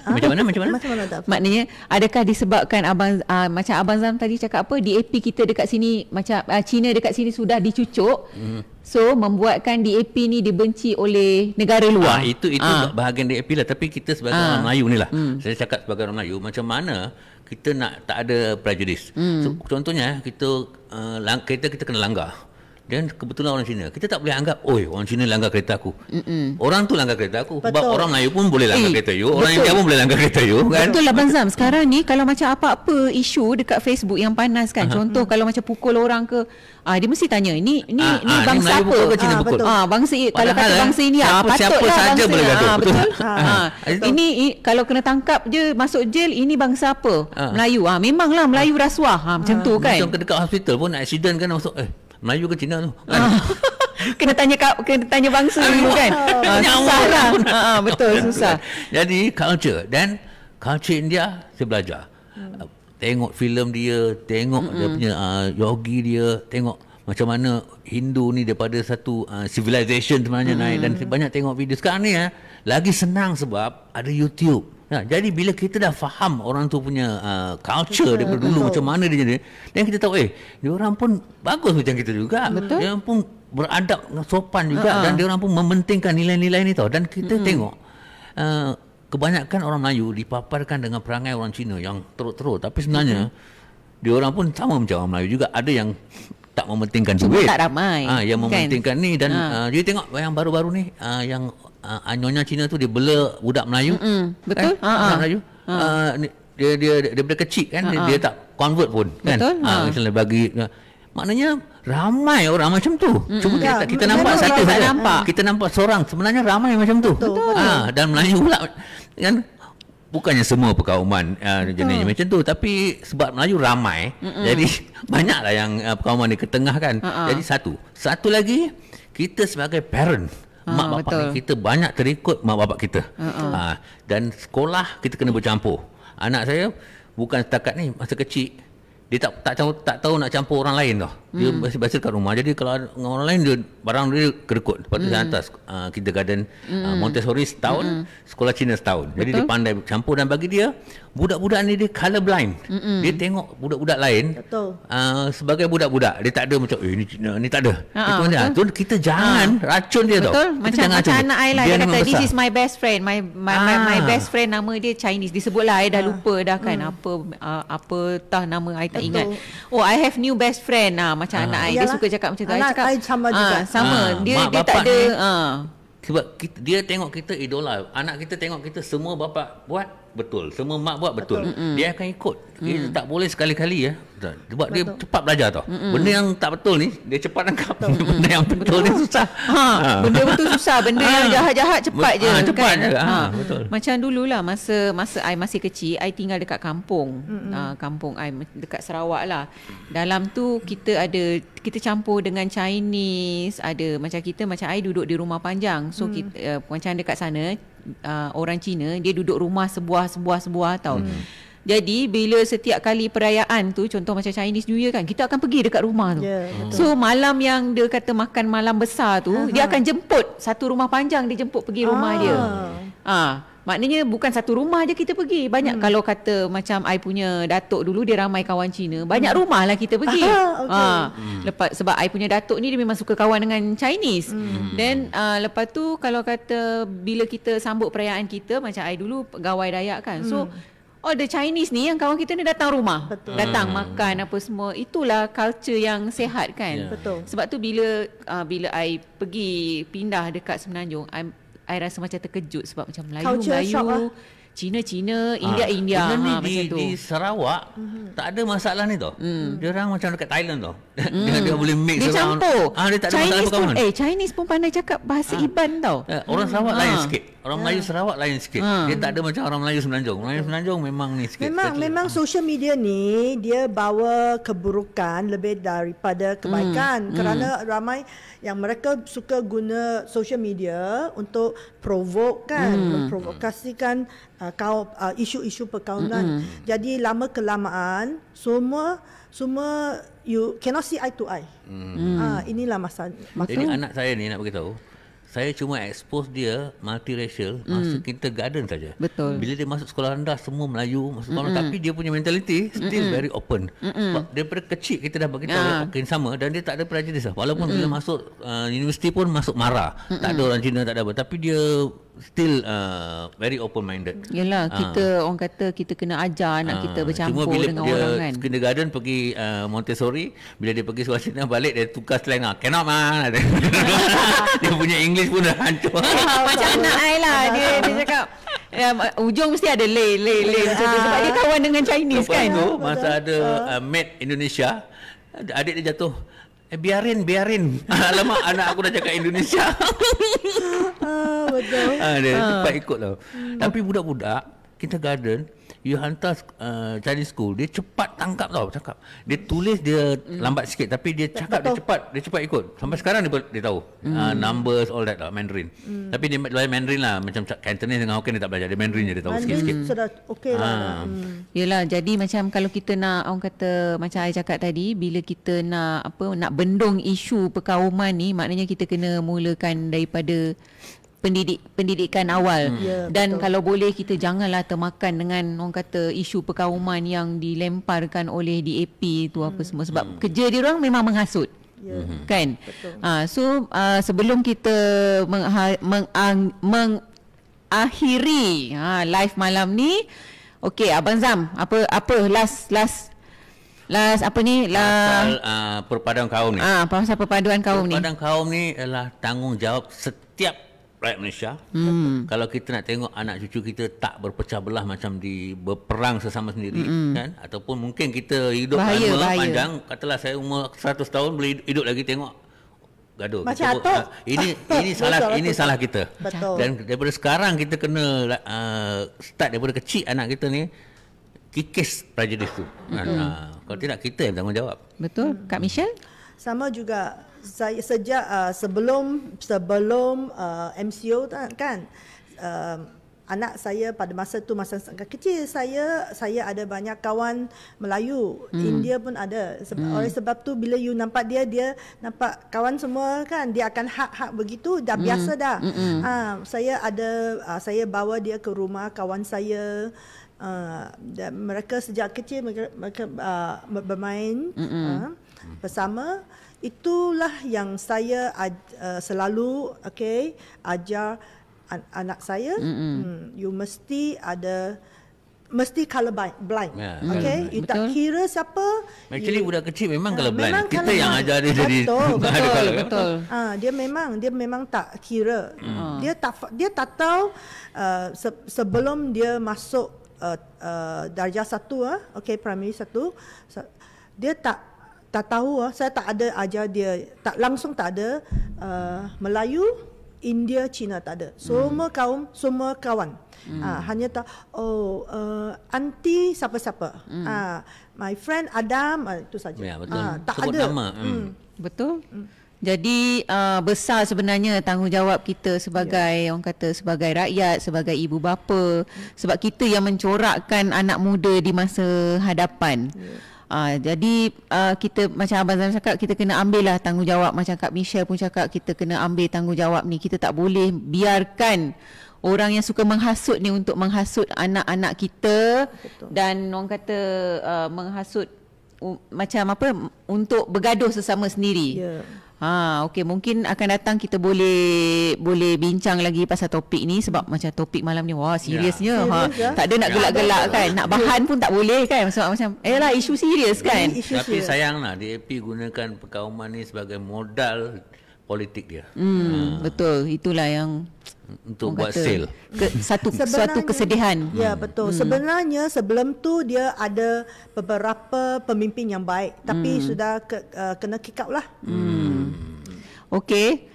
Macam mana? Maknanya adakah disebabkan macam Abang Zam tadi cakap apa, DAP kita dekat sini macam China dekat sini sudah dicucuk, so membuatkan DAP ni dibenci oleh negara luar. Itu bahagian DAP lah. Tapi kita sebagai orang Melayu ni lah, saya cakap sebagai orang Melayu, macam mana kita nak tak ada prejudis. So, contohnya kita kena langgar. Dan kebetulan orang Cina, kita tak boleh anggap, orang Cina langgar kereta aku. Orang tu langgar kereta aku. Betul. Sebab orang Melayu pun boleh langgar kereta you. Orang India pun boleh langgar kereta you, kan? Betul lah Abang Zam. Sekarang ni kalau macam apa-apa isu dekat Facebook yang panas kan, contoh kalau macam pukul orang ke, dia mesti tanya, ni bangsa apa? Ke Cina pukul? Bangsa kalau kata bangsa India, siapa saja boleh gaduh. Betul. Ini kalau kena tangkap je masuk jail, ini bangsa apa? Melayu. Memanglah Melayu rasuah. Macam tu kan. Macam dekat hospital pun accident kan masuk, Melayu ke Cina tu? Kena tanya bangsa dulu kan. Susah lah. Betul, susah. Jadi culture India saya belajar. Tengok filem dia, tengok dia punya yogi dia, tengok macam mana Hindu ni daripada satu civilization sebenarnya naik, dan banyak tengok video. Sekarang ni lagi senang sebab ada YouTube. Jadi bila kita dah faham orang tu punya culture daripada dulu, macam mana dia jadi, dan kita tahu dia orang pun bagus macam kita juga. Betul. Dia orang pun beradab sopan juga, dan dia orang pun mementingkan nilai-nilai ni tau. Dan kita tengok kebanyakan orang Melayu dipaparkan dengan perangai orang Cina yang teruk-teruk, tapi sebenarnya dia orang pun sama macam orang Melayu juga. Ada yang tak mementingkan duit, tak ramai yang mementingkan ni. Dan jadi tengok yang baru-baru ni, yang nyonya Cina tu dia bela budak Melayu. Betul. Budak Melayu. Dia daripada kecil kan, dia tak convert pun kan. Misalnya bagi, maknanya ramai orang macam tu. Cuma kita nampak satu saja. Kita nampak seorang, sebenarnya ramai macam tu. Dan Melayu pula kan, bukannya semua perkauman jenis macam tu, tapi sebab Melayu ramai, jadi banyaklah yang perkauman ni ketengahkan. Jadi satu lagi, kita sebagai parent, mak bapak ni, kita banyak terikut mak bapak kita. Dan sekolah kita kena bercampur. Anak saya bukan setakat ni, masa kecil dia tak tahu nak campur orang lain tau. Dia biasa kat rumah. Jadi kalau dengan orang lain, dia barang dia kedekut. Lepas tu saya hantar kindergarten Montessori setahun, sekolah Cina setahun. Jadi dia pandai campur, dan bagi dia, budak-budak ni dia colour blind. Dia tengok budak-budak lain sebagai budak-budak. Dia tak ada macam ni Cina, ni tak ada. Itu dia. So, kita jangan racun dia tau. Macam anak I lah, dia kata this is my best friend. My best friend, nama dia Chinese. Disebutlah, I dah lupa dah kan apa tah nama I tak ingat. I have new best friend. Macam anak I, dia suka cakap macam tu. Anak I sama juga. Sama. Dia tak ada sebab dia tengok kita idola. Anak kita tengok kita, semua bapa buat betul, semua mak buat betul. Dia akan ikut. Dia tak boleh sekali-kali sebab dia cepat belajar tau. Benda yang tak betul ni dia cepat tangkap. Benda yang betul ni susah. Benda betul susah. Benda yang jahat-jahat cepat je. Cepat kan? je. Betul. Macam dululah, masa I masih kecil, I tinggal dekat kampung. Kampung I dekat Sarawak lah. Dalam tu kita campur dengan Chinese, ada macam I duduk di rumah panjang. So kita, macam dekat sana orang Cina, dia duduk rumah sebuah tau. Jadi bila setiap kali perayaan tu, contoh macam Chinese New Year kan, kita akan pergi dekat rumah tu. So malam yang dia kata makan malam besar tu, dia akan jemput satu rumah panjang, dia jemput pergi rumah dia. Maknanya bukan satu rumah je kita pergi. Banyak kalau kata macam I punya datuk dulu, dia ramai kawan Cina. Banyak rumah lah kita pergi. Lepas, sebab I punya datuk ni dia memang suka kawan dengan Chinese. Then lepas tu kalau kata bila kita sambut perayaan kita, macam I dulu gawai Dayak kan. So all the Chinese ni, yang kawan kita ni datang rumah. Datang makan apa semua. Itulah culture yang sihat kan. Sebab tu bila I pergi pindah dekat Semenanjung, I rasa macam terkejut sebab macam Melayu, Cina, India ni di Sarawak tak ada masalah ni tau. Dia orang macam dekat Thailand tau. Dia boleh mix, dia campur. Dia tak ada Chinese masalah pun, Chinese pun pandai cakap bahasa Iban tau. Orang Sarawak lain sikit. Orang Melayu Sarawak lain sikit. Dia tak ada macam orang Melayu Semenanjung. Melayu Semenanjung memang ni sikit. Memang social media ni dia bawa keburukan lebih daripada kebaikan. Kerana ramai yang mereka suka guna social media untuk provoke kan, memprovokasikan isu-isu perkauman. Jadi lama kelamaan semua you cannot see eye to eye. Inilah masalah. Jadi anak saya ni nak beritahu, saya cuma expose dia multiracial masa kindergarten saja. Betul. Bila dia masuk sekolah rendah semua Melayu, masuk sekolah tapi dia punya mentality still very open. Sebab daripada kecil kita dah bagi tahu dia sama dan dia tak ada prejudice lah. Walaupun bila masuk universiti pun masuk marah. Tak ada orang Cina, tak ada apa, tapi dia still very open minded. Yalah, kita orang kata kita kena ajar anak kita bercampur dengan orang kan. Cuma bila dia kindergarten pergi Montessori, bila dia pergi sekolah Cina balik dia tukar slang cannot man. Dia punya English pun dah hancur. Macam anak I lah, dia cakap ujung mesti ada lay macam tu sebab dia kawan dengan Chinese Lepas kan. tu masa ada Made Indonesia, adik dia jatuh. Biarin. Alamak, anak aku dah cakap Indonesia. Betul. Dia cepat ikut tau. Tapi budak-budak kindergarten, you hantar Chinese school, dia cepat tangkap tau, cakap. Dia tulis dia lambat sikit tapi dia cakap dia cepat ikut. Sampai sekarang dia tahu numbers all that lah, Mandarin. Tapi dia belajar Mandarin lah, macam Cantonese dengan Hokkien dia tak belajar, dia Mandarin je dia tahu sikit-sikit. Sudah okey lah. Yelah, jadi macam kalau kita nak, orang kata macam I cakap tadi, bila kita nak bendung isu perkauman ni, maknanya kita kena mulakan daripada pendidikan awal. Dan betul. Kalau boleh kita janganlah termakan dengan orang kata isu perkauman yang dilemparkan oleh DAP tu apa semua, sebab kerja dia orang memang menghasut. Kan? So sebelum kita mengakhiri live malam ni, okey Abang Zam, apa last apa ni perpaduan kaum ni. Pasal perpaduan kaum ni. Perpaduan kaum ni adalah tanggungjawab setiap rakyat Malaysia. Kalau kita nak tengok anak cucu kita tak berpecah belah macam berperang sesama sendiri kan, ataupun mungkin kita hidup lama panjang, katalah saya umur 100 tahun boleh hidup lagi tengok gaduh. Macam Atok. Ini salah kita. Betul. Dan daripada sekarang kita kena start daripada kecil anak kita ni kikis prejudice tu. Kalau tidak kita yang bertanggungjawab. Betul. Kak Michelle? Sama juga, saya sejak sebelum MCO kan, anak saya pada masa tu masa sangat kecil, saya ada banyak kawan Melayu, India pun ada. Oleh sebab tu bila you nampak dia nampak kawan semua kan, dia akan hak begitu, dah biasa dah. Saya bawa dia ke rumah kawan saya. Dan mereka sejak kecil mereka bermain bersama. Itulah yang saya selalu ajar anak saya. You mesti color blind. You tak kira siapa. Actually budak kecil memang color blind. Kita yang ajar dia jadi betul. Dia memang tak kira. Dia tak tahu sebelum dia masuk darjah 1 primary 1, dia tak tahu. Saya tak ada ajar dia, langsung tak ada Melayu, India, Cina, tak ada. Semua kawan. Hanya tahu aunty siapa-siapa. My friend Adam, itu saja. Ya, betul. Tak sebut ada nama. Betul. Jadi besar sebenarnya tanggungjawab kita sebagai orang kata sebagai rakyat, sebagai ibu bapa, sebab kita yang mencorakkan anak muda di masa hadapan. Jadi kita macam Abang Zam cakap, kita kena ambil lah tanggungjawab. Macam Kak Michelle pun cakap, kita kena ambil tanggungjawab ni. Kita tak boleh biarkan orang yang suka menghasut ni untuk menghasut anak-anak kita. Betul. Dan orang kata menghasut macam apa, untuk bergaduh sesama sendiri. Okey, mungkin akan datang kita boleh bincang lagi pasal topik ni, sebab macam topik malam ni seriusnya. Tak ada nak gelak-gelak kan. Nak bahan pun tak boleh kan. Sebab macam lah isu serius kan. Tapi sayanglah DAP gunakan perkauman ni sebagai modal politik dia. Betul. Itulah yang untuk buat sale. Suatu kesedihan. Ya, betul. Sebenarnya sebelum tu dia ada beberapa pemimpin yang baik, tapi sudah kena kick out lah. Okey.